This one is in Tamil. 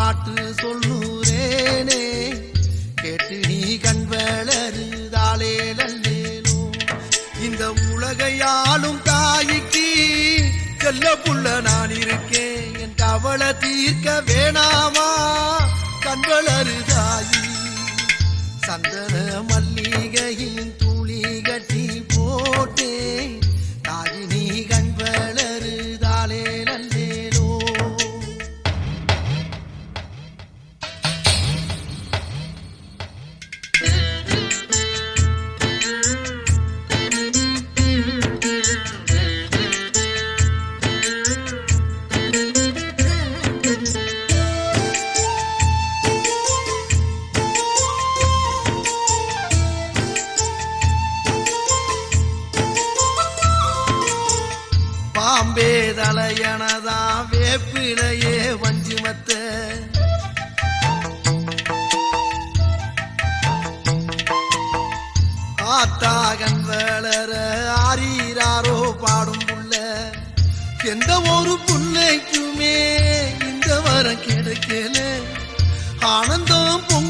பாட்டு சொல்லுறேனே கேட்டு நீ கண் வளருதாலே நல்லேனோ. இந்த உலகையாளும் தாய்க்கு செல்ல புள்ள நான் இருக்கேன், என் கவலை தீர்க்க வேணாமா கண் வளருதாயி. சந்தன மல்லிகையின் துளி கட்டி போட்டேன் தாயி நீ கண் வளருதாலே நல்லேனோ. பாம்பே தலையனதா வேப்பிலையே வஞ்சிமத்த ஆத்தாகன் வளர ஆரீராரோ பாடும் புள்ள. எந்த ஒரு புள்ளைக்குமே இந்த வரம் கிடைக்கல, ஆனந்தம் பொங்க